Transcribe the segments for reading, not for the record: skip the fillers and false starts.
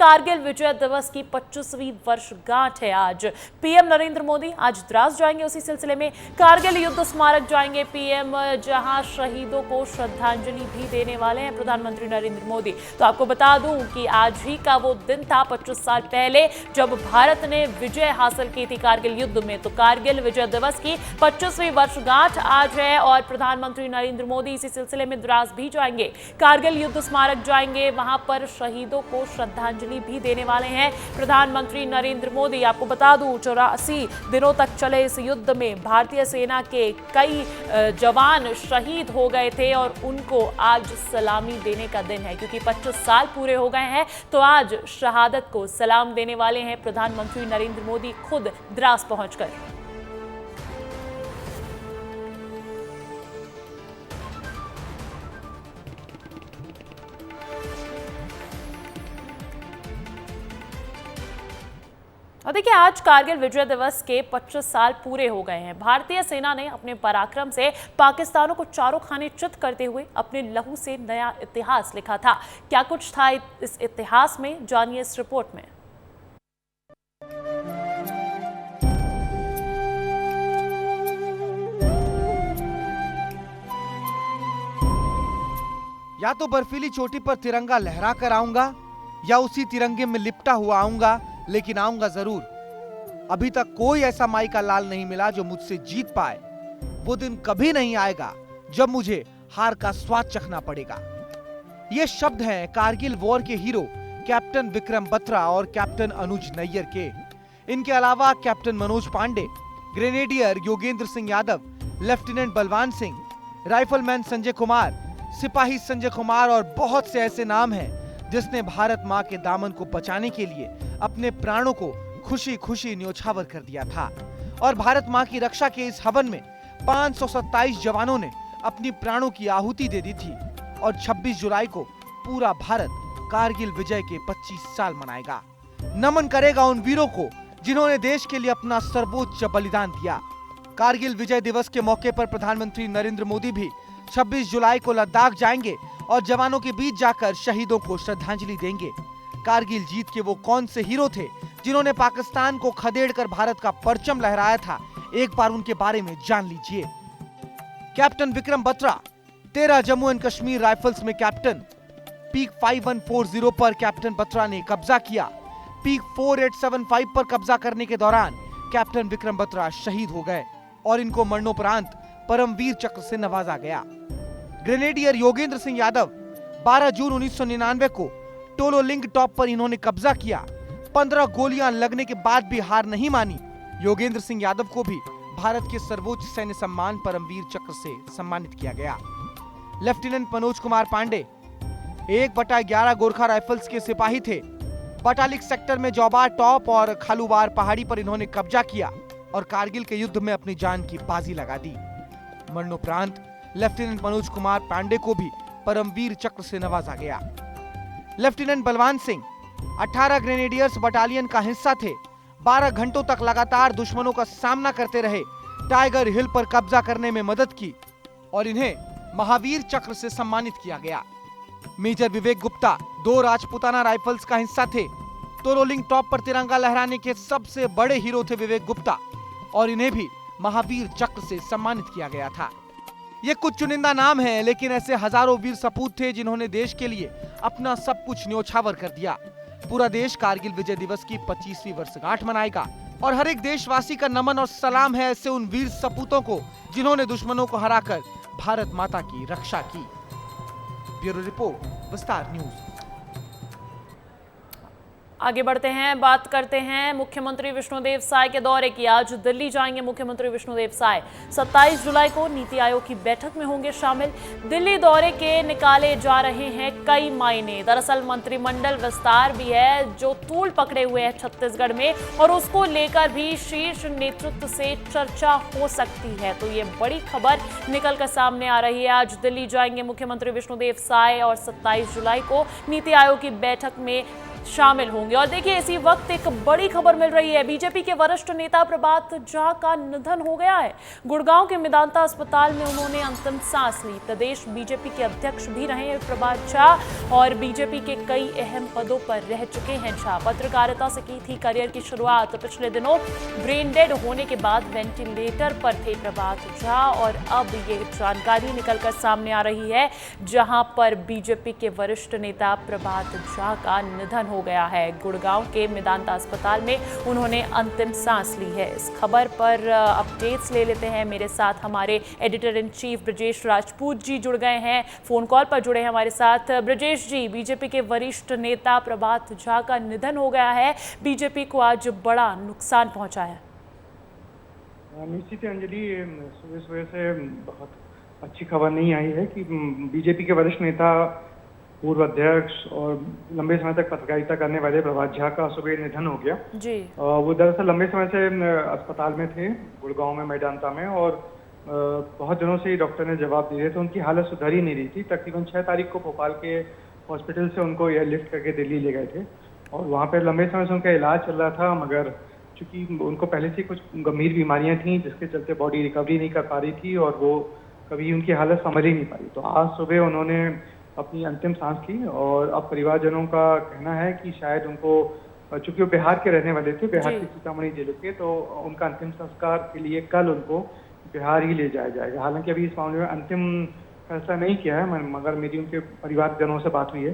कारगिल विजय दिवस की 25वीं वर्षगांठ है आज। पीएम नरेंद्र मोदी आज द्रास जाएंगे, उसी सिलसिले में कारगिल युद्ध स्मारक जाएंगे पीएम, जहां शहीदों को श्रद्धांजलि भी देने वाले हैं प्रधानमंत्री नरेंद्र मोदी। तो आपको बता दूं कि आज ही का वो दिन था 25 साल पहले जब भारत ने विजय हासिल की थी कारगिल युद्ध में। तो कारगिल विजय दिवस की 25वीं वर्षगांठ आज है और प्रधानमंत्री नरेंद्र मोदी इसी सिलसिले में द्रास भी जाएंगे, कारगिल युद्ध स्मारक जाएंगे, वहां पर शहीदों को श्रद्धांजलि भी देने वाले हैं प्रधानमंत्री नरेंद्र मोदी। आपको बता दूं 84 दिनों तक चले इस युद्ध में भारतीय सेना के कई जवान शहीद हो गए थे और उनको आज सलामी देने का दिन है, क्योंकि 25 साल पूरे हो गए हैं। तो आज शहादत को सलाम देने वाले हैं प्रधानमंत्री नरेंद्र मोदी खुद द्रास पहुंचकर। और देखिए, आज कारगिल विजय दिवस के 25 साल पूरे हो गए हैं। भारतीय सेना ने अपने पराक्रम से पाकिस्तानों को चारों खाने चित करते हुए अपने लहू से नया इतिहास लिखा था। क्या कुछ था इस इतिहास में, जानिए इस रिपोर्ट में। या तो बर्फीली चोटी पर तिरंगा लहरा कर आऊंगा या उसी तिरंगे में लिपटा हुआ आऊंगा, लेकिन आऊंगा जरूर। अभी तक कोई ऐसा माई का लाल नहीं मिला जो मुझसे जीत पाए। वो दिन कभी नहीं आएगा जब मुझे हार का स्वाद चखना पड़ेगा। ये शब्द हैं कारगिल वॉर के हीरो कैप्टन विक्रम बत्रा और कैप्टन अनुज नैयर के। इनके अलावा captain Manoj Pandey, grenadier Yogendra Singh Yadav, lieutenant Balwan Singh, rifleman Sanjay Kumar, सिपाही संजय कुमार और बहुत से ऐसे नाम हैं जिसने भारत मां के दामन को बचाने के लिए अपने प्राणों को खुशी खुशी न्योछावर कर दिया था। और भारत मां की रक्षा के इस हवन में 527 जवानों ने अपनी प्राणों की आहुति दे दी थी। और 26 जुलाई को पूरा भारत कारगिल विजय के 25 साल मनाएगा, नमन करेगा उन वीरों को जिन्होंने देश के लिए अपना सर्वोच्च बलिदान दिया। कारगिल विजय दिवस के मौके पर प्रधानमंत्री नरेंद्र मोदी भी 26 जुलाई को लद्दाख जाएंगे और जवानों के बीच जाकर शहीदों को श्रद्धांजलि देंगे। कारगिल जीत के वो कौन से हीरो थे जिन्होंने पाकिस्तान को खदेड़कर भारत का परचम लहराया था, एक बार उनके बारे में जान लीजिए। Captain Vikram Batra 13 Jammu and Kashmir rifles में कैप्टन। पीक 5140 पर कैप्टन बत्रा ने कब्जा किया। पीक 4875 पर कब्जा करने के दौरान कैप्टन विक्रम बत्रा शहीद हो गए और इनको मरणोपरांत परमवीर चक्र से नवाजा गया। ग्रेनेडियर योगेंद्र सिंह यादव 12 जून 1999 को टोलो लिंक टॉप पर इन्होंने कब्जा किया। 15 गोलियां लगने के बाद भी हार नहीं मानी। योगेंद्र सिंह यादव को भी भारत के सर्वोच्च सैन्य सम्मान परमवीर चक्र से सम्मानित किया गया। लेफ्टिनेंट मनोज कुमार पांडे 1/11 गोरखा राइफल्स के सिपाही थे। बटालिक सेक्टर में जौबार टॉप और खालूवार पहाड़ी पर इन्होंने कब्जा किया और कारगिल के युद्ध में अपनी जान की बाजी लगा दी। मरणोपरांत लेफ्टिनेंट मनोज कुमार पांडे को भी परमवीर चक्र से नवाजा गया। Lieutenant Balwan Singh 18 grenadiers battalion का हिस्सा थे। 12 घंटों तक लगातार दुश्मनों का सामना करते रहे, टाइगर हिल पर कब्जा करने में मदद की और इन्हें महावीर चक्र से सम्मानित किया गया। मेजर विवेक गुप्ता 2 राजपुताना राइफल्स का हिस्सा थे। तो रोलिंग टॉप पर तिरंगा लहराने के सबसे बड़े हीरो थे विवेक गुप्ता और इन्हें भी महावीर चक्र से सम्मानित किया गया था। ये कुछ चुनिंदा नाम हैं, लेकिन ऐसे हजारों वीर सपूत थे जिन्होंने देश के लिए अपना सब कुछ न्योछावर कर दिया। पूरा देश कारगिल विजय दिवस की 25वीं वर्षगांठ मनाएगा और हर एक देशवासी का नमन और सलाम है ऐसे उन वीर सपूतों को जिन्होंने दुश्मनों को हराकर भारत माता की रक्षा की। ब्यूरो रिपोर्ट, विस्तार न्यूज। आगे बढ़ते हैं, बात करते हैं मुख्यमंत्री विष्णुदेव साय के दौरे की। आज दिल्ली जाएंगे मुख्यमंत्री विष्णुदेव साय। 27 जुलाई को नीति आयोग की बैठक में होंगे शामिल। दिल्ली दौरे के निकाले जा रहे हैं कई मायने। दरअसल मंत्रिमंडल विस्तार भी है जो तूल पकड़े हुए है छत्तीसगढ़ में और उसको लेकर भी शीर्ष नेतृत्व से चर्चा हो सकती है। तो ये बड़ी खबर निकल कर सामने आ रही है। आज दिल्ली जाएंगे मुख्यमंत्री विष्णुदेव साय और 27 जुलाई को नीति आयोग की बैठक में शामिल होंगे। और देखिए इसी वक्त एक बड़ी खबर मिल रही है, बीजेपी के वरिष्ठ नेता प्रभात झा का निधन हो गया है। गुड़गांव के मेदांता अस्पताल में उन्होंने अंतिम सांस ली। प्रदेश बीजेपी के अध्यक्ष भी रहे हैं प्रभात झा और बीजेपी के कई अहम पदों पर रह चुके हैं झा। पत्रकारिता से की थी करियर की शुरुआत। पिछले दिनों ब्रेन डेड होने के बाद वेंटिलेटर पर थे प्रभात झा और अब ये जानकारी निकलकर सामने आ रही है जहां पर बीजेपी के वरिष्ठ नेता प्रभात झा का निधन हो गया है। गुड़गांव के मेदांता अस्पताल में उन्होंने अंतिम सांस ली है। इस खबर पर अपडेट्स ले लेते हैं। मेरे साथ हमारे editor in chief Brajesh Rajput ji जुड़ गए हैं, फोन कॉल पर जुड़े हैं हमारे साथ। ब्रजेश जी, बीजेपी के वरिष्ठ नेता प्रभात झा का निधन हो गया है, बीजेपी को आज बड़ा नुकसान पहुंचा है। निश्चित अंजलि, सुबह से बहुत अच्छी खबर नहीं आई है कि बीजेपी के वरिष्ठ नेता, पूर्व अध्यक्ष और लंबे समय तक पत्रकारिता करने वाले प्रभात झा का सुबह निधन हो गया जी। वो दरअसल लंबे समय से अस्पताल में थे, गुड़गांव में, मेदांता में, और बहुत दिनों से ही डॉक्टर ने जवाब दिए थे। उनकी हालत सुधर ही नहीं रही थी। तकरीबन 6 तारीख को भोपाल के हॉस्पिटल से उनको एयरलिफ्ट करके दिल्ली ले गए थे और वहाँ पर लंबे समय से उनका इलाज चल रहा था, मगर चूंकि उनको पहले से कुछ गंभीर बीमारियां थी जिसके चलते बॉडी रिकवरी नहीं कर पा रही थी और वो कभी उनकी हालत संभल ही नहीं पाई। तो आज सुबह उन्होंने अपनी अंतिम सांस ली और अब परिवारजनों का कहना है कि शायद उनको, चूंकि वो बिहार के रहने वाले थे, बिहार के सीतामढ़ी जिले के, तो उनका अंतिम संस्कार के लिए कल उनको बिहार ही ले जाया जाएगा। हालांकि अभी इस मामले में अंतिम फैसला नहीं किया है, मगर मेरी उनके परिवारजनों से बात हुई है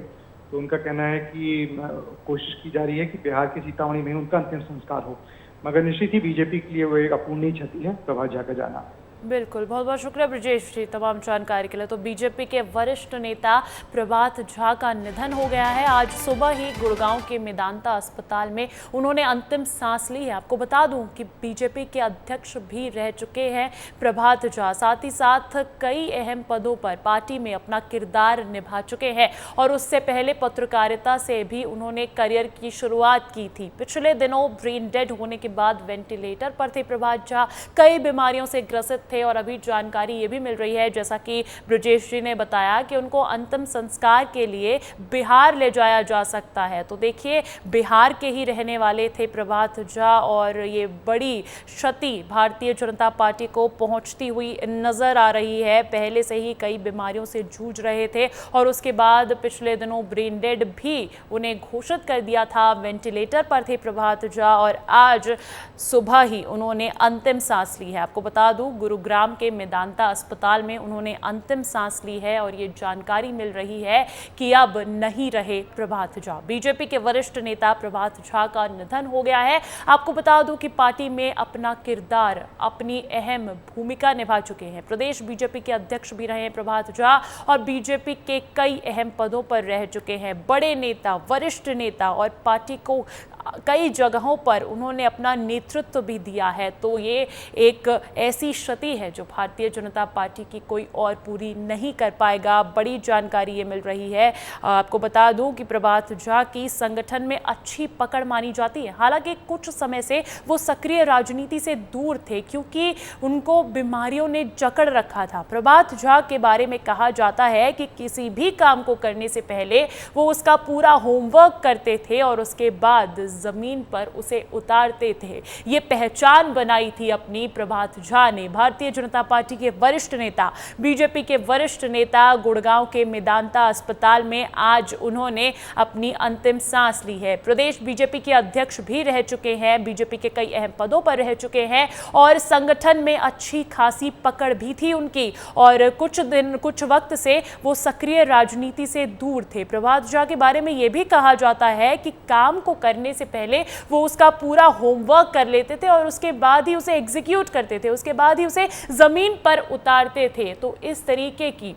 तो उनका कहना है कि कोशिश की जा रही है कि बिहार के सीतामढ़ी में उनका अंतिम संस्कार हो। मगर निश्चित ही बीजेपी के लिए वो एक अपूर्णीय क्षति है प्रभात झा का जाना। बिल्कुल, बहुत बहुत शुक्रिया ब्रजेश जी तमाम जानकारी के लिए। तो बीजेपी के वरिष्ठ नेता प्रभात झा का निधन हो गया है। आज सुबह ही गुड़गांव के मेदांता अस्पताल में उन्होंने अंतिम सांस ली है। आपको बता दूं कि बीजेपी के अध्यक्ष भी रह चुके हैं प्रभात झा, साथ ही साथ कई अहम पदों पर पार्टी में अपना किरदार निभा चुके हैं और उससे पहले पत्रकारिता से भी उन्होंने करियर की शुरुआत की थी। पिछले दिनों ब्रेन डेड होने के बाद वेंटिलेटर पर थे प्रभात झा, कई बीमारियों से ग्रसित थे और अभी जानकारी ये भी मिल रही है, जैसा कि ब्रजेश जी ने बताया, कि उनको अंतिम संस्कार के लिए बिहार ले जाया जा सकता है। तो देखिए, बिहार के ही रहने वाले थे प्रभात झा और ये बड़ी क्षति भारतीय जनता पार्टी को पहुंचती हुई नजर आ रही है। पहले से ही कई बीमारियों से जूझ रहे थे और उसके बाद पिछले दिनों ब्रेन डेड भी उन्हें घोषित कर दिया था। वेंटिलेटर पर थे प्रभात झा और आज सुबह ही उन्होंने अंतिम सांस ली है। आपको बता दूं, गुरुग्राम के मेदांता अस्पताल में उन्होंने अंतिम सांस ली है और ये जानकारी मिल रही है कि अब नहीं रहे प्रभात झा। बीजेपी के वरिष्ठ नेता प्रभात झा का निधन हो गया है। आपको बता दूं कि पार्टी में अपना किरदार, अपनी अहम भूमिका निभा चुके हैं। प्रदेश बीजेपी के अध्यक्ष भी रहे हैं प्रभात झा और बीजेपी के कई अहम पदों पर रह चुके हैं। बड़े नेता, वरिष्ठ नेता और पार्टी को कई जगहों पर उन्होंने अपना नेतृत्व भी दिया है। तो ये एक ऐसी क्षति है जो भारतीय जनता पार्टी की कोई और पूरी नहीं कर पाएगा। बड़ी जानकारी ये मिल रही है। आपको बता दूं कि प्रभात झा की संगठन में अच्छी पकड़ मानी जाती है। हालांकि कुछ समय से वो सक्रिय राजनीति से दूर थे क्योंकि उनको बीमारियों ने जकड़ रखा था। प्रभात झा के बारे में कहा जाता है कि किसी भी काम को करने से पहले वो उसका पूरा होमवर्क करते थे और उसके बाद जमीन पर उसे उतारते थे। ये पहचान बनाई थी अपनी प्रभात झा ने। भारतीय जनता पार्टी के वरिष्ठ नेता, बीजेपी के वरिष्ठ नेता गुड़गांव के मेदांता अस्पताल में आज उन्होंने अपनी अंतिम सांस ली है। प्रदेश बीजेपी के अध्यक्ष भी रह चुके हैं, बीजेपी के कई अहम पदों पर रह चुके हैं और संगठन में अच्छी खासी पकड़ भी थी उनकी और कुछ वक्त से वो सक्रिय राजनीति से दूर थे। प्रभात झा के बारे में यह भी कहा जाता है कि काम को करने से पहले वो उसका पूरा होमवर्क कर लेते थे और उसके बाद ही उसे एग्जीक्यूट करते थे, उसके बाद ही उसे जमीन पर उतारते थे। तो इस तरीके की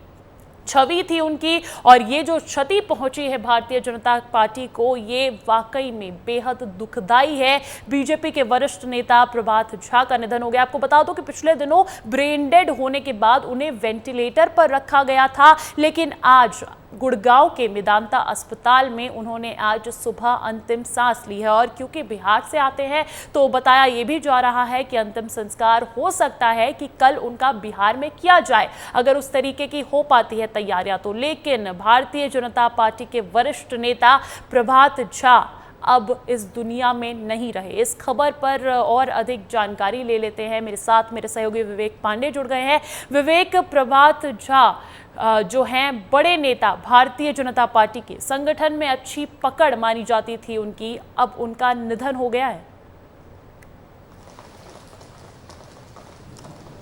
छवि थी उनकी और ये जो क्षति पहुंची है भारतीय जनता पार्टी को, ये वाकई में बेहद दुखदाई है। बीजेपी के वरिष्ठ नेता प्रभात झा का निधन हो गया। आपको बता दो कि पिछले दिनों ब्रेन डेड होने के बाद उन्हें वेंटिलेटर पर रखा गया था, लेकिन आज गुड़गांव के मेदांता अस्पताल में उन्होंने आज सुबह अंतिम सांस ली है। और क्योंकि बिहार से आते हैं तो बताया ये भी जा रहा है कि अंतिम संस्कार हो सकता है कि कल उनका बिहार में किया जाए, अगर उस तरीके की हो पाती है तैयारियां तो। लेकिन भारतीय जनता पार्टी के वरिष्ठ नेता प्रभात झा अब इस दुनिया में नहीं रहे। इस खबर पर और अधिक जानकारी ले लेते हैं। मेरे साथ मेरे सहयोगी विवेक पांडे जुड़ गए हैं। विवेक, प्रभात झा जो हैं बड़े नेता भारतीय जनता पार्टी के, संगठन में अच्छी पकड़ मानी जाती थी उनकी, अब उनका निधन हो गया है।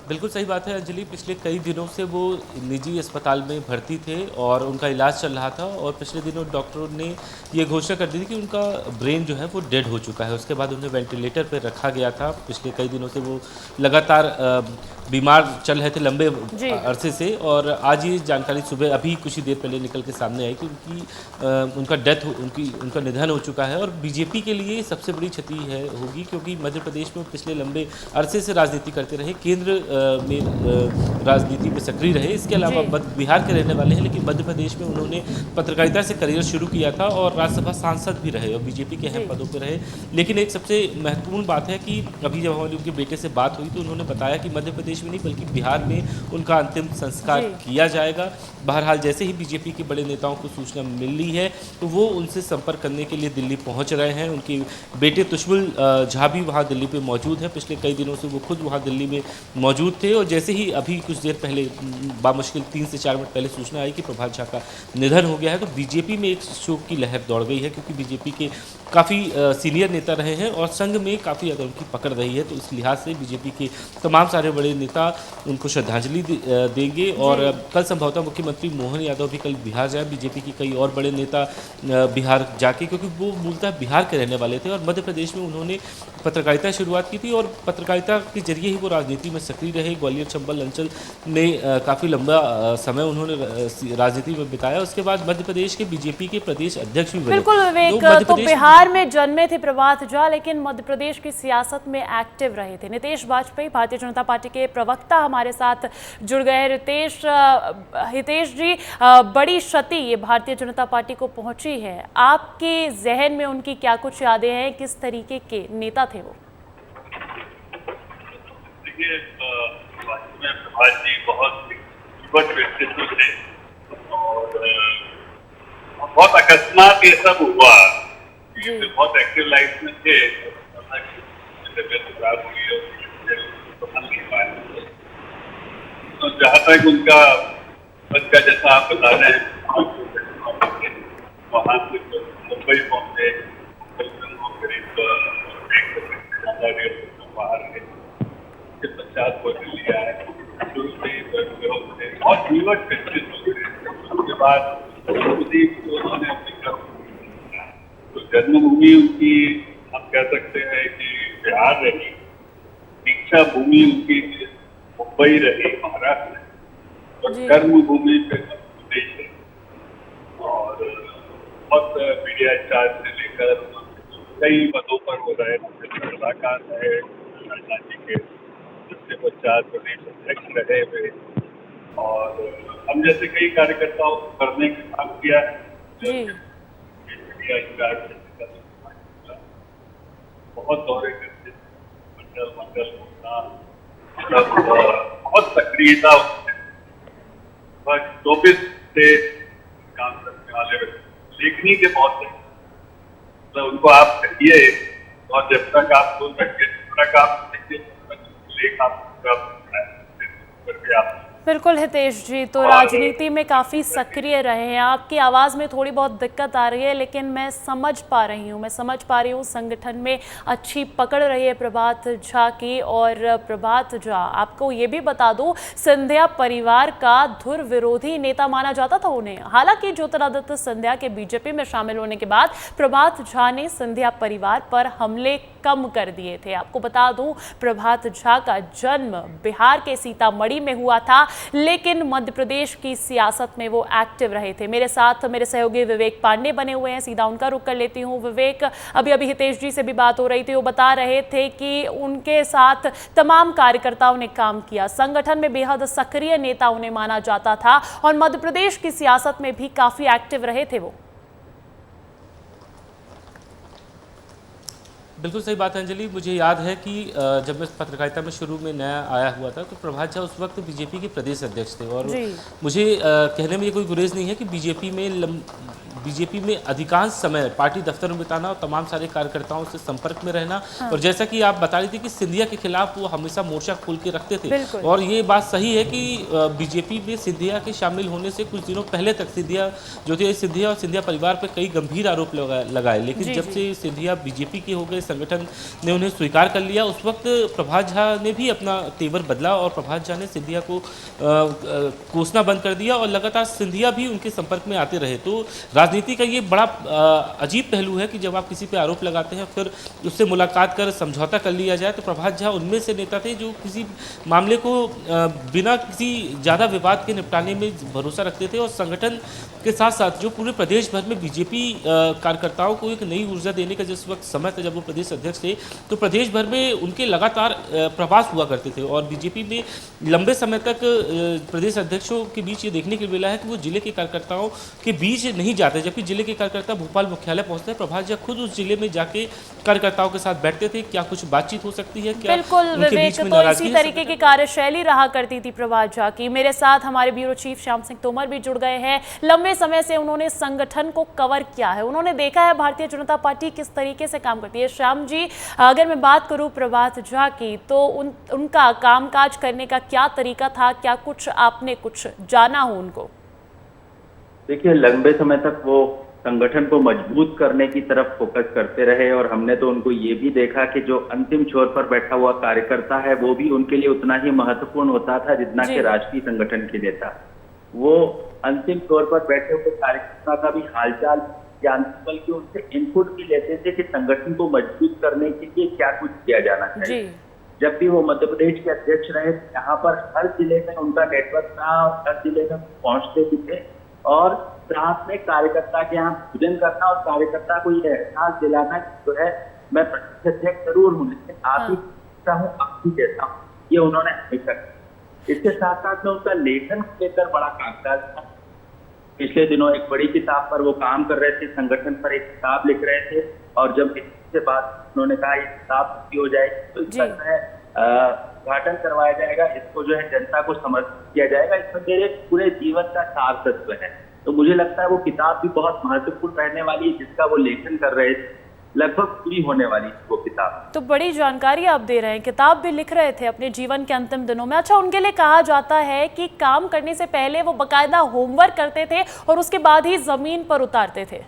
बिल्कुल सही बात है अंजलि। पिछले कई दिनों से वो निजी अस्पताल में भर्ती थे और उनका इलाज चल रहा था और पिछले दिनों डॉक्टरों ने ये घोषणा कर दी थी कि उनका ब्रेन जो है वो डेड हो चुका है। उसके बाद उन्हें वेंटिलेटर पर रखा गया था। पिछले कई दिनों से वो लगातार बीमार चल रहे थे लंबे अरसे से, और आज ये जानकारी सुबह अभी कुछ ही देर पहले निकल के सामने आई कि उनका निधन हो चुका है। और बीजेपी के लिए सबसे बड़ी क्षति होगी, क्योंकि मध्य प्रदेश में पिछले लंबे अरसे से राजनीति करते रहे, केंद्र में राजनीति में सक्रिय रहे। इसके अलावा बिहार के रहने वाले हैं, लेकिन मध्य प्रदेश में उन्होंने पत्रकारिता से करियर शुरू किया था और राज्यसभा सांसद भी रहे और बीजेपी के अहम पदों पर रहे। लेकिन एक सबसे महत्वपूर्ण बात है कि अभी जब हमारी उनके बेटे से बात हुई तो उन्होंने बताया कि मध्य प्रदेश में नहीं बल्कि बिहार में उनका अंतिम संस्कार किया जाएगा। बहरहाल जैसे ही बीजेपी के बड़े नेताओं को सूचना मिल रही है तो वो उनसे संपर्क करने के लिए दिल्ली पहुंच रहे हैं। उनके बेटे तुष्मुल झा भी वहां दिल्ली पे मौजूद है। पिछले कई दिनों से वो खुद वहां दिल्ली में मौजूद थे और जैसे ही अभी कुछ देर पहले बामुश्किल 3 से 4 मिनट पहले सूचना आई कि प्रभात झा का निधन हो गया है तो बीजेपी में एक शोक की लहर दौड़ गई है, क्योंकि बीजेपी के काफ़ी सीनियर नेता रहे हैं और संघ में काफ़ी ज़्यादा उनकी पकड़ रही है। तो इस लिहाज से बीजेपी के तमाम सारे बड़े नेता उनको श्रद्धांजलि देंगे और कल संभवतः मुख्यमंत्री मोहन यादव भी कल बिहार जाए। बीजेपी के कई और बड़े नेता बिहार जाके, क्योंकि वो मूलतः बिहार के रहने वाले थे और मध्य प्रदेश में उन्होंने पत्रकारिता शुरुआत की थी और पत्रकारिता के जरिए ही वो राजनीति में सक्रिय रहे। ग्वालियर चंबल अंचल में काफ़ी लंबा समय उन्होंने राजनीति में बिताया। उसके बाद मध्य प्रदेश के बीजेपी के प्रदेश अध्यक्ष भी बने। बिल्कुल विवेक, तो बिहार में जन्मे थे प्रभात झा, लेकिन मध्य प्रदेश की सियासत में एक्टिव रहे थे। नितेश वाजपेयी भारतीय जनता पार्टी के प्रवक्ता हमारे साथ जुड़ गए हैं। हितेश जी, बड़ी क्षति ये भारतीय जनता पार्टी को पहुंची है, आपके जहन में उनकी क्या कुछ यादें हैं, किस तरीके के नेता थे वो? देखिए, प्रभात जी बहुत व्यक्तित्व थे और बहुत अकस्मात ये सब हुआ। बहुत एक्टिव लाइफ में थे, तो जहाँ तक उनका जैसा आप बता रहे हैं, वहाँ से मुंबई पहुंचे, करीब बाहर गए, उसके पश्चात वो दिल्ली आए। शुरू से बहुत जीवट व्यक्तित्व थे। उसके बाद उन्होंने अपनी तो जन्मभूमि उनकी हम कह सकते हैं कि बिहार रही, दीक्षा भूमि उनकी मुंबई रही, महाराष्ट्र रही, और कर्मभूमि मध्य प्रदेश रही। और बहुत मीडिया इंचार्ज से लेकर कई पदों पर हो रहे, सलाहकार रहे राजनाथ जी के, जिसके पश्चात प्रदेश अध्यक्ष रहे हुए और हम जैसे कई कार्यकर्ताओं को करने का काम किया है। बहुत दौरे करते मंडल होना, बहुत सक्रियता, 24 से काम करने वाले लेखनी के बहुत मतलब उनको आप कहिए और जब तक आप सुन सकते लेख आप बिल्कुल हितेश जी, तो राजनीति में काफ़ी सक्रिय रहे हैं। आपकी आवाज़ में थोड़ी बहुत दिक्कत आ रही है, लेकिन मैं समझ पा रही हूँ संगठन में अच्छी पकड़ रही है प्रभात झा की। और प्रभात झा, आपको ये भी बता दूं, सिंधिया परिवार का धुर विरोधी नेता माना जाता था उन्हें। हालांकि ज्योतिरादित्य सिंधिया के बीजेपी में शामिल होने के बाद प्रभात झा ने सिंधिया परिवार पर हमले कम कर दिए थे। आपको बता दूं, प्रभात झा का जन्म बिहार के सीतामढ़ी में हुआ था। लेकिन मध्य प्रदेश की सियासत में वो एक्टिव रहे थे। मेरे साथ मेरे सहयोगी विवेक पांडे बने हुए हैं, सीधा उनका रुख कर लेती हूँ। विवेक, अभी हितेश जी से भी बात हो रही थी, वो बता रहे थे कि उनके साथ तमाम कार्यकर्ताओं ने काम किया, संगठन में बेहद सक्रिय नेता उन्हें माना जाता था और मध्य प्रदेश की सियासत में भी काफी एक्टिव रहे थे वो। बिल्कुल सही बात है अंजलि। मुझे याद है कि जब मैं पत्रकारिता में शुरू में नया आया हुआ था तो प्रभात झा उस वक्त बीजेपी के प्रदेश अध्यक्ष थे और मुझे कहने में ये कोई गुरेज नहीं है कि बीजेपी में अधिकांश समय पार्टी दफ्तर में बिताना और तमाम सारे कार्यकर्ताओं से संपर्क में रहना। और जैसा कि आप बता रही थी कि सिंधिया के खिलाफ वो हमेशा मोर्चा खोल के रखते थे और ये बात सही है कि बीजेपी में सिंधिया के शामिल होने से कुछ दिनों पहले तक सिंधिया और सिंधिया परिवार पर कई गंभीर आरोप लगाए, लेकिन जब से सिंधिया बीजेपी के हो गए, संगठन ने उन्हें स्वीकार कर लिया, उस वक्त प्रभात झा ने भी अपना तेवर बदला और प्रभात झा ने सिंधिया को कोसना बंद कर दिया और लगातार सिंधिया भी उनके संपर्क में आते रहे। तो राजनीति का ये बड़ा अजीब पहलू है कि जब आप किसी पे आरोप लगाते हैं फिर उससे मुलाकात कर समझौता कर लिया जाए। तो प्रभात झा उनमें से नेता थे जो किसी मामले को बिना किसी ज़्यादा विवाद के निपटाने में भरोसा रखते थे और संगठन के साथ साथ जो पूरे प्रदेश भर में बीजेपी कार्यकर्ताओं को एक नई ऊर्जा देने का जिस वक्त समय था जब वो प्रदेश अध्यक्ष थे, तो प्रदेश भर में उनके लगातार प्रवास हुआ करते थे और बीजेपी में लंबे समय तक प्रदेश अध्यक्षों के बीच ये देखने के लिए मिला है कि वो जिले के कार्यकर्ताओं के बीच नहीं जाते, जबकि जिले के कार्यकर्ता भोपाल मुख्यालय पहुंचते हैं। प्रभात झा खुद उस जिले में जाके कार्यकर्ताओं के साथ बैठते थे। क्या कुछ बातचीत हो सकती है? क्या बिल्कुल विवेक, तो इसी तरीके की कार्यशैली रहा करती थी प्रभात झा की। मेरे साथ हमारे ब्यूरो चीफ श्याम सिंह तोमर भी जुड़ गए हैं। लंबे समय से उन्होंने संगठन को कवर किया है, उन्होंने देखा है भारतीय जनता पार्टी किस तरीके से काम करती है। श्याम जी, अगर मैं बात करूं प्रभात झा की, तो उनका कामकाज करने का क्या तरीका था? क्या कुछ आपने कुछ जाना हो उनको? देखिए, लंबे समय तक वो संगठन को मजबूत करने की तरफ फोकस करते रहे और हमने तो उनको ये भी देखा कि जो अंतिम छोर पर बैठा हुआ कार्यकर्ता है वो भी उनके लिए उतना ही महत्वपूर्ण होता था जितना कि राष्ट्रीय संगठन के लिए था। वो अंतिम छोर पर बैठे हुए कार्यकर्ता का भी हालचाल जानते, बल्कि उनसे इनपुट भी लेते थे कि संगठन को मजबूत करने के लिए क्या कुछ किया जाना चाहिए। जब भी वो मध्य प्रदेश के अध्यक्ष रहे, यहाँ पर हर जिले में उनका नेटवर्क था और हर जिले में पहुंचते भी थे और साथ में कार्यकर्ता के यहाँ भोजन करना और कार्यकर्ता को ये एहसास दिलाना जो है मैं प्रदेश अध्यक्ष जरूर हूँ लेकिन आप ही हूँ, आप ही देता हूँ, ये उन्होंने हमेशा। इसके साथ साथ में उनका लेखन को लेकर बड़ा कामकाज था। पिछले दिनों एक बड़ी किताब पर वो काम कर रहे थे, संगठन पर एक किताब लिख रहे थे और जब इससे बात उन्होंने कहा ये किताब पूरी हो जाएगी तो इसका जो है उद्घाटन करवाया जाएगा, इसको जो है जनता को समर्पित किया जाएगा, इसमें मेरे पूरे जीवन का सार तत्व है। तो मुझे लगता है वो किताब भी बहुत महत्वपूर्ण रहने वाली है जिसका वो लेखन कर रहे थे, लगभग पूरी होने वाली वो किताब। तो बड़ी जानकारी आप दे रहे हैं, किताब भी लिख रहे थे अपने जीवन के अंतिम दिनों में। अच्छा, उनके लिए कहा जाता है कि काम करने से पहले वो बकायदा होमवर्क करते थे और उसके बाद ही जमीन पर उतारते थे।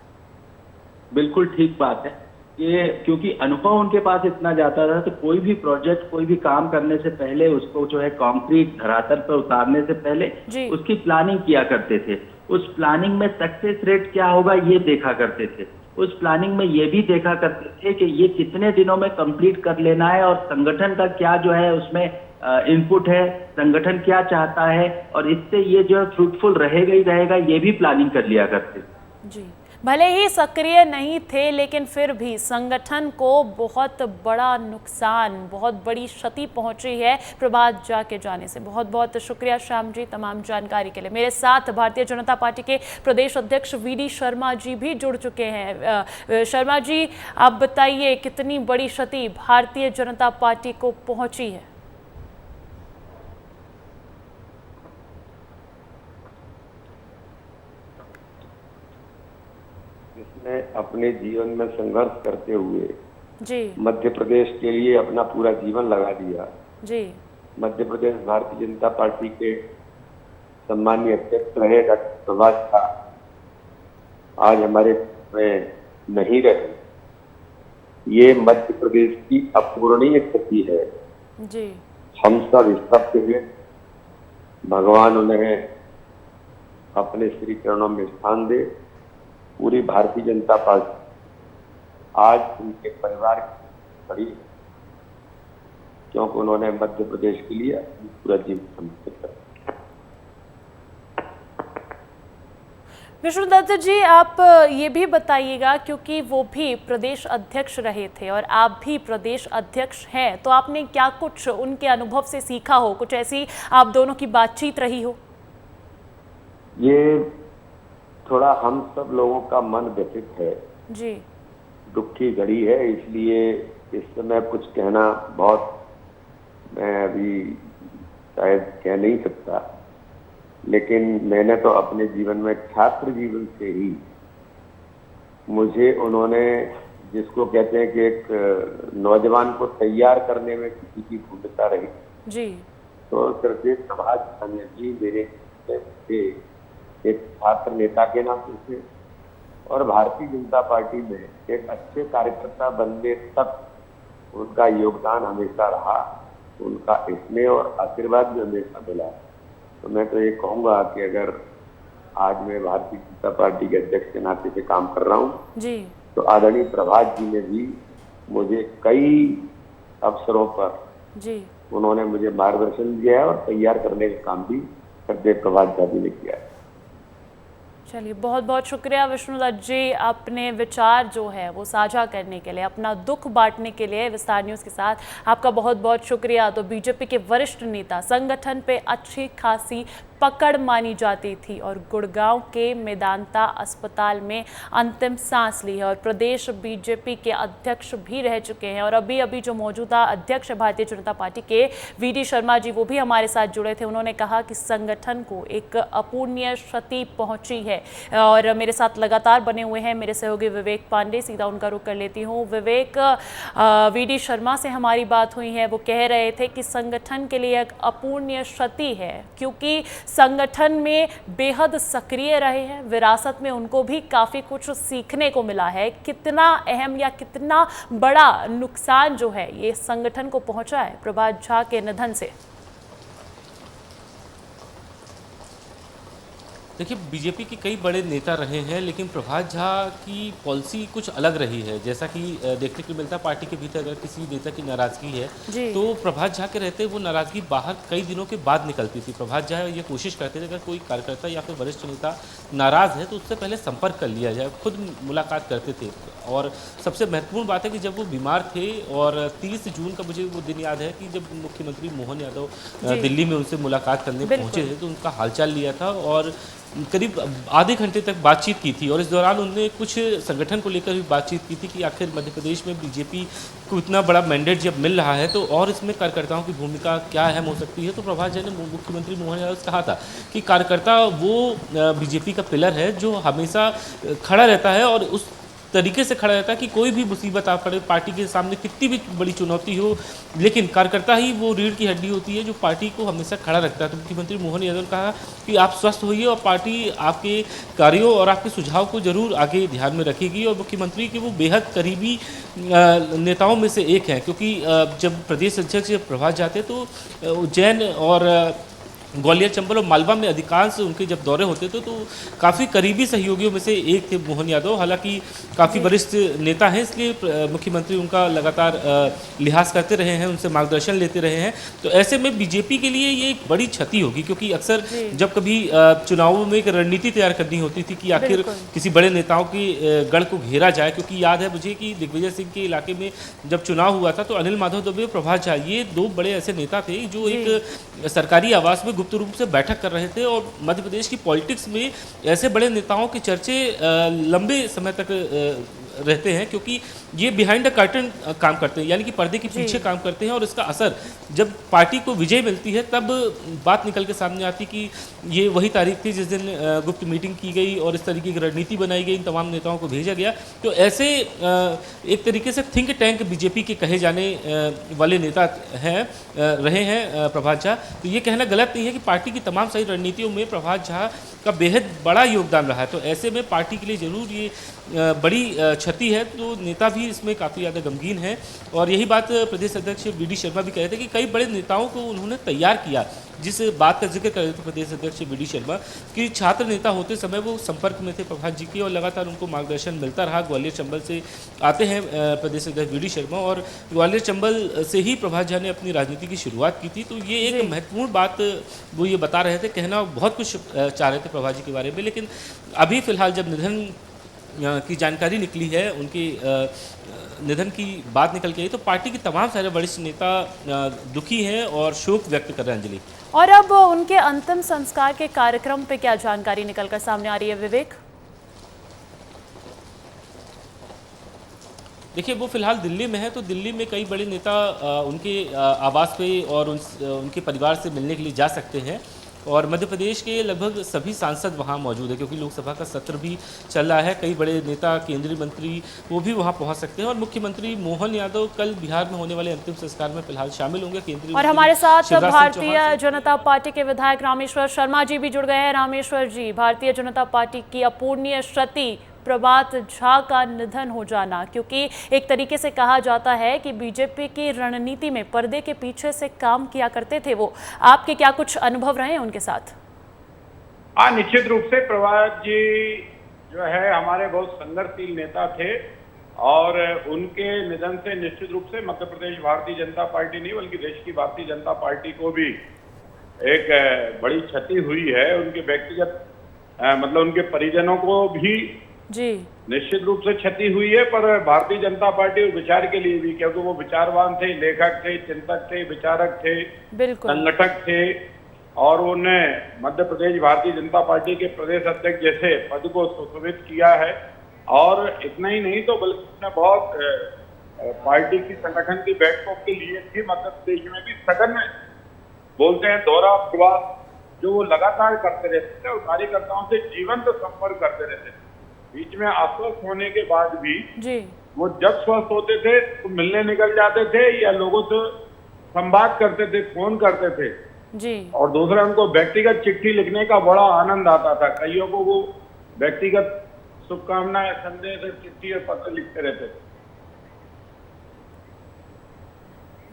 बिल्कुल ठीक बात है ये, क्योंकि अनुभव उनके पास इतना जाता था तो कोई भी प्रोजेक्ट, कोई भी काम करने से पहले उसको जो है कंक्रीट धरातल पर उतारने से पहले उसकी प्लानिंग किया करते थे। उस प्लानिंग में सक्सेस रेट क्या होगा ये देखा करते थे। उस प्लानिंग में ये भी देखा करते थे कि ये कितने दिनों में कंप्लीट कर लेना है और संगठन का क्या जो है उसमें इनपुट है, संगठन क्या चाहता है और इससे ये जो है फ्रूटफुल रहेगा ही रहेगा, ये भी प्लानिंग कर लिया करते जी। भले ही सक्रिय नहीं थे लेकिन फिर भी संगठन को बहुत बड़ा नुकसान, बहुत बड़ी क्षति पहुंची है प्रभात झा के जाने से। बहुत बहुत शुक्रिया श्याम जी तमाम जानकारी के लिए। मेरे साथ भारतीय जनता पार्टी के प्रदेश अध्यक्ष वीडी शर्मा जी भी जुड़ चुके हैं। शर्मा जी, आप बताइए कितनी बड़ी क्षति भारतीय जनता पार्टी को पहुंची है? जिसने अपने जीवन में संघर्ष करते हुए जी मध्य प्रदेश के लिए अपना पूरा जीवन लगा दिया। जी मध्य प्रदेश भारतीय जनता पार्टी के सम्मानीय अध्यक्ष रहे डॉक्टर प्रभात झा आज हमारे में नहीं रहे। ये मध्य प्रदेश की अपूरणीय क्षति है। जी हम सब स्तब्ध हुए। भगवान उन्हें अपने श्री चरणों में स्थान दे। पूरी भारतीय जनता पार्टी आज उनके परिवार की खड़ी, क्योंकि उन्होंने मध्य प्रदेश के लिए पूरा जीवन समर्पित कर दिया। विष्णुदत्त जी, आप ये भी बताइएगा, क्योंकि वो भी प्रदेश अध्यक्ष रहे थे और आप भी प्रदेश अध्यक्ष हैं, तो आपने क्या कुछ उनके अनुभव से सीखा हो, कुछ ऐसी आप दोनों की बातचीत रही हो? ये थोड़ा हम सब लोगों का मन व्यथित है जी। दुख की घड़ी है, इसलिए इस समय कुछ कहना बहुत मैं अभी शायद कह नहीं सकता, लेकिन मैंने तो अपने जीवन में छात्र जीवन से ही मुझे उन्होंने, जिसको कहते हैं कि एक नौजवान को तैयार करने में किसी की भूमिका रही जी। तो श्री प्रभात झा जी मेरे थे एक छात्र नेता के नाते से, और भारतीय जनता पार्टी में एक अच्छे कार्यकर्ता बनने तक उनका योगदान हमेशा रहा, उनका स्नेह और आशीर्वाद भी हमेशा मिला। तो मैं तो ये कहूँगा कि अगर आज मैं भारतीय जनता पार्टी के अध्यक्ष के नाते से काम कर रहा हूँ जी, तो आदरणीय प्रभात जी ने भी मुझे कई अवसरों पर जी उन्होंने मुझे मार्गदर्शन दिया है और तैयार करने का काम भी सरदेव प्रभात झा जी ने किया है। चलिए, बहुत बहुत शुक्रिया विष्णुदत्त जी, अपने विचार जो है वो साझा करने के लिए, अपना दुख बांटने के लिए विस्तार न्यूज़ के साथ आपका बहुत बहुत शुक्रिया। तो बीजेपी के वरिष्ठ नेता, संगठन पे अच्छी खासी पकड़ मानी जाती थी और गुड़गांव के मेदांता अस्पताल में अंतिम सांस ली है और प्रदेश बीजेपी के अध्यक्ष भी रह चुके हैं। और अभी अभी जो मौजूदा अध्यक्ष भारतीय जनता पार्टी के वीडी शर्मा जी, वो भी हमारे साथ जुड़े थे। उन्होंने कहा कि संगठन को एक अपूर्णीय क्षति पहुंची है और मेरे साथ लगातार बने हुए हैं मेरे सहयोगी विवेक पांडे। सीधा उनका रुख कर लेती हूँ। विवेक, वीडी शर्मा से हमारी बात हुई है, वो कह रहे थे कि संगठन के लिए एक अपूर्णीय क्षति है क्योंकि संगठन में बेहद सक्रिय रहे हैं, विरासत में उनको भी काफ़ी कुछ सीखने को मिला है। कितना अहम या कितना बड़ा नुकसान जो है ये संगठन को पहुंचा है प्रभात झा के निधन से? देखिए, बीजेपी के कई बड़े नेता रहे हैं, लेकिन प्रभात झा की पॉलिसी कुछ अलग रही है। जैसा कि देखने को मिलता है, पार्टी के भीतर अगर किसी नेता की नाराजगी है तो प्रभात झा के रहते वो नाराजगी बाहर कई दिनों के बाद निकलती थी। प्रभात झा ये कोशिश करते थे अगर कोई कार्यकर्ता या फिर वरिष्ठ नेता नाराज है तो उससे पहले संपर्क कर लिया जाए, खुद मुलाकात करते थे। और सबसे महत्वपूर्ण बात है कि जब वो बीमार थे और 30 जून का मुझे वो दिन याद है कि जब मुख्यमंत्री मोहन यादव दिल्ली में उनसे मुलाकात करने पहुंचे थे तो उनका हालचाल लिया था और करीब आधे घंटे तक बातचीत की थी। और इस दौरान उन्होंने कुछ संगठन को लेकर भी बातचीत की थी कि आखिर मध्य प्रदेश में बीजेपी को इतना बड़ा मैंडेट जब मिल रहा है तो और इसमें कार्यकर्ताओं की भूमिका क्या अहम हो सकती है। तो प्रभात झा ने मुख्यमंत्री मोहन यादव से कहा था कि कार्यकर्ता वो बीजेपी का पिलर है जो हमेशा खड़ा रहता है और उस तरीके से खड़ा रहता है कि कोई भी मुसीबत आ पड़े, पार्टी के सामने कितनी भी बड़ी चुनौती हो, लेकिन कार्यकर्ता ही वो रीढ़ की हड्डी होती है जो पार्टी को हमेशा खड़ा रखता है। तो मुख्यमंत्री मोहन यादव ने कहा कि आप स्वस्थ होइए और पार्टी आपके कार्यों और आपके सुझाव को जरूर आगे ध्यान में रखेगी। और मुख्यमंत्री के वो बेहद करीबी नेताओं में से एक हैं, क्योंकि जब प्रदेश अध्यक्ष प्रभात जाते तो उज्जैन और ग्वालियर, चंबल और मालवा में अधिकांश उनके जब दौरे होते थे तो काफ़ी करीबी सहयोगियों में से एक थे मोहन यादव। हालांकि काफ़ी वरिष्ठ नेता हैं, इसलिए मुख्यमंत्री उनका लगातार लिहाज करते रहे हैं, उनसे मार्गदर्शन लेते रहे हैं। तो ऐसे में बीजेपी के लिए ये एक बड़ी क्षति होगी, क्योंकि अक्सर जब कभी चुनावों में एक रणनीति तैयार करनी होती थी कि आखिर किसी बड़े नेताओं के गढ़ को घेरा जाए, क्योंकि याद है मुझे कि दिग्विजय सिंह के इलाके में जब चुनाव हुआ था तो अनिल माधव दुबे और प्रभात झा ये दो बड़े ऐसे नेता थे जो एक सरकारी आवास में गुप्त रूप से बैठक कर रहे थे। और मध्य प्रदेश की पॉलिटिक्स में ऐसे बड़े नेताओं के चर्चे लंबे समय तक रहते हैं, क्योंकि ये बिहाइंड द कर्टन काम करते हैं, यानी कि पर्दे के पीछे काम करते हैं। और इसका असर जब पार्टी को विजय मिलती है तब बात निकल के सामने आती कि ये वही तारीख थी जिस दिन गुप्त मीटिंग की गई और इस तरीके की रणनीति बनाई गई, इन तमाम नेताओं को भेजा गया। तो ऐसे एक तरीके से थिंक टैंक बीजेपी के कहे जाने वाले नेता रहे हैं प्रभात झा। तो ये कहना गलत नहीं है कि पार्टी की तमाम सही रणनीतियों में प्रभात झा का बेहद बड़ा योगदान रहा है। तो ऐसे में पार्टी के लिए जरूर ये बड़ी क्षति है, तो नेता भी इसमें काफ़ी ज़्यादा गमगीन है। और यही बात प्रदेश अध्यक्ष वी.डी. शर्मा भी कह रहे थे कि कई बड़े नेताओं को उन्होंने तैयार किया। जिस बात का जिक्र कर रहे थे प्रदेश अध्यक्ष वी.डी. शर्मा कि छात्र नेता होते समय वो संपर्क में थे प्रभात जी के और लगातार उनको मार्गदर्शन मिलता रहा। ग्वालियर चंबल से आते हैं प्रदेश अध्यक्ष वी.डी. शर्मा, और ग्वालियर चंबल से ही प्रभात झा ने अपनी राजनीति की शुरुआत की थी। तो ये एक महत्वपूर्ण बात वो ये बता रहे थे, कहना बहुत कुछ चाह रहे थे प्रभात जी के बारे में, लेकिन अभी फिलहाल जब निधन की जानकारी निकली है, उनके निधन की बात निकल के आई, तो पार्टी के तमाम सारे वरिष्ठ नेता दुखी हैं और शोक व्यक्त कर रहे हैं। अंजलि, और अब उनके अंतिम संस्कार के कार्यक्रम पे क्या जानकारी निकलकर सामने आ रही है विवेक? देखिए, वो फिलहाल दिल्ली में है, तो दिल्ली में कई बड़े नेता उनके आवास पे और उनके परिवार से मिलने के लिए जा सकते हैं। और मध्य प्रदेश के लगभग सभी सांसद वहां मौजूद है, क्योंकि लोकसभा का सत्र भी चल रहा है। कई बड़े नेता, केंद्रीय मंत्री वो भी वहां पहुंच सकते हैं। और मुख्यमंत्री मोहन यादव कल बिहार में होने वाले अंतिम संस्कार में फिलहाल शामिल होंगे। केंद्रीय और हमारे साथ भारतीय जनता पार्टी के विधायक रामेश्वर शर्मा जी भी जुड़ गए हैं। रामेश्वर जी, भारतीय जनता पार्टी की अपूर्णीय क्षति प्रभात झा का निधन हो जाना, क्योंकि एक तरीके से कहा जाता है कि बीजेपी की रणनीति में पर्दे के पीछे से काम किया करते थे वो, आपके क्या कुछ अनुभव रहे हैं उनके साथ? हाँ, निश्चित रूप से प्रभात जी जो है हमारे बहुत संघर्षशील नेता थे, और उनके निधन से निश्चित रूप से मध्य प्रदेश भारतीय जनता पार्टी नहीं बल्कि देश की भारतीय जनता पार्टी को भी एक बड़ी क्षति हुई है। उनके व्यक्तिगत मतलब उनके परिजनों को भी जी निश्चित रूप से क्षति हुई है, पर भारतीय जनता पार्टी और विचार के लिए भी, क्योंकि वो विचारवान थे, लेखक थे, चिंतक थे, विचारक थे, संगठक थे, और उन्हें मध्य प्रदेश भारतीय जनता पार्टी के प्रदेश अध्यक्ष जैसे पद को सुशोभित किया है। और इतना ही नहीं तो बल्कि उन्हें बहुत पार्टी की संगठन की बैठकों के लिए भी मध्य प्रदेश में भी सघन बोलते हैं दौरा प्रवास जो वो लगातार करते रहते थे और कार्यकर्ताओं से जीवंत संपर्क करते रहते थे। बीच में अस्वस्थ होने के बाद भी जी वो जब स्वस्थ होते थे तो मिलने निकल जाते थे या लोगों से संवाद करते थे, फोन करते थे जी। और दूसरा, उनको व्यक्तिगत चिट्ठी लिखने का बड़ा आनंद आता था। कईयों को वो व्यक्तिगत शुभकामनाएं, संदेश, चिट्ठी और पत्र लिखते रहते थे।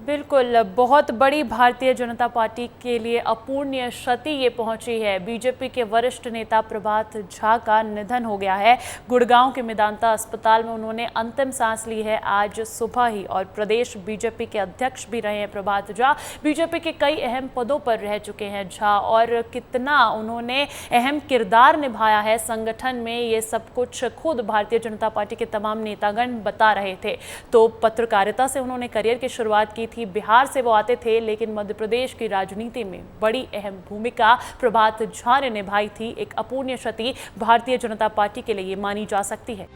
बिल्कुल, बहुत बड़ी भारतीय जनता पार्टी के लिए अपूर्णीय क्षति ये पहुंची है। बीजेपी के वरिष्ठ नेता प्रभात झा का निधन हो गया है। गुड़गांव के मेदांता अस्पताल में उन्होंने अंतिम सांस ली है आज सुबह ही। और प्रदेश बीजेपी के अध्यक्ष भी रहे हैं प्रभात झा। बीजेपी के कई अहम पदों पर रह चुके हैं झा, और कितना उन्होंने अहम किरदार निभाया है संगठन में, ये सब कुछ खुद भारतीय जनता पार्टी के तमाम नेतागण बता रहे थे। तो पत्रकारिता से उन्होंने करियर की शुरुआत की थी, बिहार से वो आते थे, लेकिन मध्य प्रदेश की राजनीति में बड़ी अहम भूमिका प्रभात झा ने निभाई थी। एक अपूर्णीय क्षति भारतीय जनता पार्टी के लिए मानी जा सकती है।